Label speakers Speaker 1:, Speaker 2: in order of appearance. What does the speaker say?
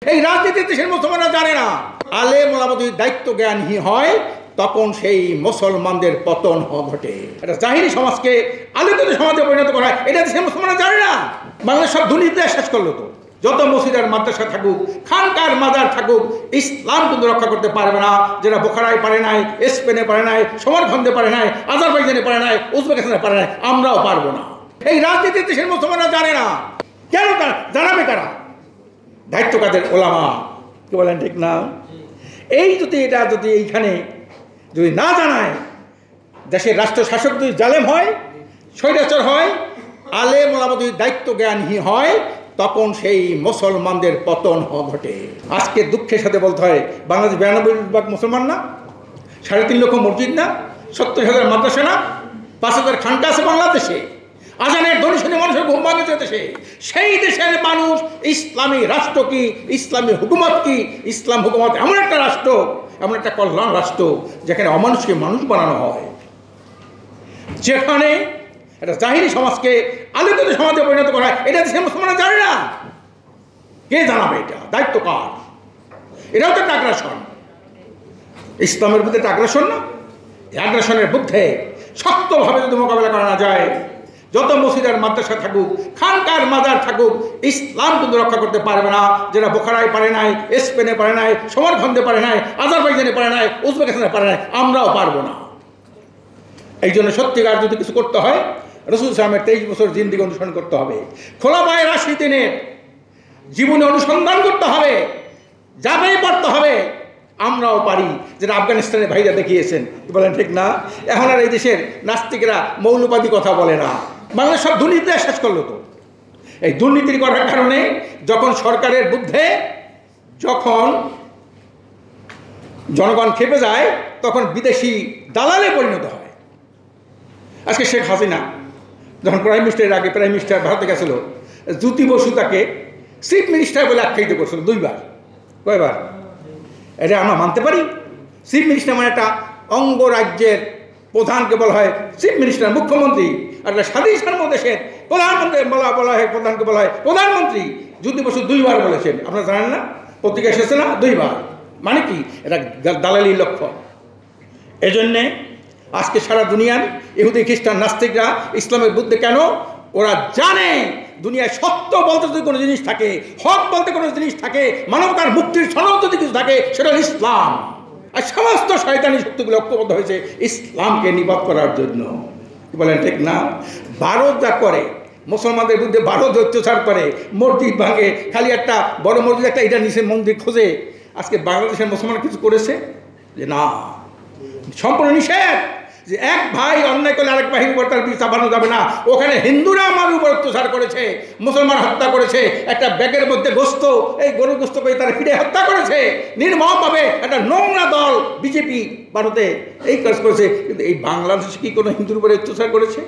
Speaker 1: এই রাজনীতি দেশের মুসলমানরা জানে না। আলেম ওলামা যদি দায়িত্ব জ্ঞানহীন হয় তখন সেই মুসলমানদের পতন ঘটে। এটা জাহিরি সমাজকে আলোকিত সমাজে পরিণত করা হয়, এটা দেশের মুসলমানরা জানে না। বাংলাদেশ সব দুর্নীতি শেষ করলো তো। যত মসজিদ আর মাদ্রাসা থাকুক, খানকার মাজার থাকুক, ইসলাম কিন্তু রক্ষা করতে পারবে না। যেটা বোখারায় পারে নাই, স্পেনে পারে নাই, সমরখন্দে পারে নাই, আজারবাইজানে পারে নাই, উজবেকিস্তানে পারে নাই, আমরাও পারবো না। এই রাজনীতি দেশের মুসলমানরা জানে না। কেন জানাবে কারা? দায়িত্ব কাদের? ওলামা। কি বলেন ঠিক না? এই যদি এইখানে যদি না জানায়, দেশের রাষ্ট্র শাসক যদি জালেম হয়, স্বৈরাচার হয়, আলেম ওলামা যদি দায়িত্ব জ্ঞানহীন হয় তখন সেই মুসলমানদের পতন ঘটে। আজকে দুঃখের সাথে বলতে হয়, বাংলাদেশ 92% মুসলমান না, 3.5 লক্ষ মসজিদ না, 70,000 মাদ্রাসা না, 5,000 খানকা আছে বাংলাদেশে। আজানের ধ্বনি শুনে মানুষের ঘুম ভাঙে দেশে। সেই দেশের মানুষ ইসলামী রাষ্ট্র কি, ইসলামী হুকুমত কি, ইসলাম হুকুমত এমন একটা রাষ্ট্র, এমন একটা কল্যাণ রাষ্ট্র যেখানে অমানুষকে মানুষ বানানো হয়, যেখানে একটা জাহিরি সমাজকে আলোকিত সমাজে পরিণত করা হয়। এটা দেশের মুসলমানরা জানে না। কে জানাবে? এটা দায়িত্ব কার? এটাও তো একটা আগ্রাসন। ইসলামের বিরুদ্ধে একটা আগ্রাসন না? এই আগ্রাসনের বিরুদ্ধে শক্তভাবে যদি মোকাবেলা করা না যায়, যত মসজিদ আর মাদ্রাসা থাকুক, খানকার মাজার থাকুক, ইসলাম কিন্তু রক্ষা করতে পারবে না। যেটা বোখারায় পারে নাই, স্পেনে পারে নাই, সমরখন্দে পারে নাই, আজারবাইজানে পারে নাই, উজবেকিস্তানে পারে নাই, আমরাও পারবো না। এই জন্য সত্যিকার যদি কিছু করতে হয়, রাসূল সাল্লাল্লাহু আলাইহি ওয়াসাল্লামের 23 বছর জিন্দেগি অনুসরণ করতে হবে। খোলাফায়ে রাশিদিনের জীবনে অনুসন্ধান করতে হবে, যাবেই পড়তে হবে। আমরাও পারি, যেটা আফগানিস্তানের ভাইরা দেখিয়েছেন। বলেন ঠিক না? এখন আর এই দেশের নাস্তিকরা মৌলবাদী কথা বলে না। বাংলাদেশ সব দুর্নীতি শেষ করলো তো। এই দুর্নীতির করার কারণে যখন সরকারের বিরুদ্ধে যখন জনগণ খেপে যায়, তখন বিদেশি দালালে পরিণত হয়। আজকে শেখ হাসিনা যখন প্রাইম মিনিস্টারের আগে প্রাইম মিনিস্টার ভারতে গেছিল, জ্যোতি বসু তাকে চিফ মিনিস্টার বলে আখ্যায়িত করছিল 2 বার। কয়বার? এটা আমরা মানতে পারি? চিফ মিনিস্টার মানে একটা অঙ্গরাজ্যের প্রধানকে বলা হয় চিফ মিনিস্টার, মুখ্যমন্ত্রী। আর একটা স্বাধীন দেশের প্রধানমন্ত্রী বলা হয় প্রধানকে বলা হয় প্রধানমন্ত্রী। জ্যোতি বসু 2 বার বলেছেন, আপনারা জানেন না? পত্রিকা এসেছে না? 2 বার। মানে কি? এটা দালালির লক্ষ্য। এজন্যে আজকে সারা দুনিয়ার ইহুদি খ্রিস্টান নাস্তিকরা ইসলামের বিরুদ্ধে কেন? ওরা জানে দুনিয়ায় সত্য বলতে যদি কোনো জিনিস থাকে, হক বলতে কোনো জিনিস থাকে, মানবতার মুক্তির সনদ যদি কিছু থাকে, সেটা ইসলাম। আর সমস্ত শয়তানি শক্তিগুলো ঐক্যবদ্ধ হয়েছে ইসলামকে নিপাত করার জন্য। কি বলেন ঠিক না? ভারত যা করে, মুসলমানদের বিরুদ্ধে ভারত অত্যাচার করে, মসজিদ ভাঙে, খালি একটা বড় মসজিদ একটা এটা নিচে মন্দির খোঁজে। আজকে বাংলাদেশের মুসলমান কিছু করেছে? যে না, সম্পূর্ণ নিষেধ। যে এক ভাই অন্যায় করলে আরেক ভাইয়ের উপর তার বিষ চাপানো যাবে না। ওখানে হিন্দুরা আমার উপর অত্যাচার করেছে, মুসলমান হত্যা করেছে, একটা ব্যাগের মধ্যে গোস্ত, এই গরু গোস্ত করে তারা ফিরে হত্যা করেছে নির্মমভাবে। একটা নোংরা দল বিজেপি ভারতে এই কাজ করেছে। কিন্তু এই বাংলাদেশে কি কোনো হিন্দুর উপরে অত্যাচার করেছে?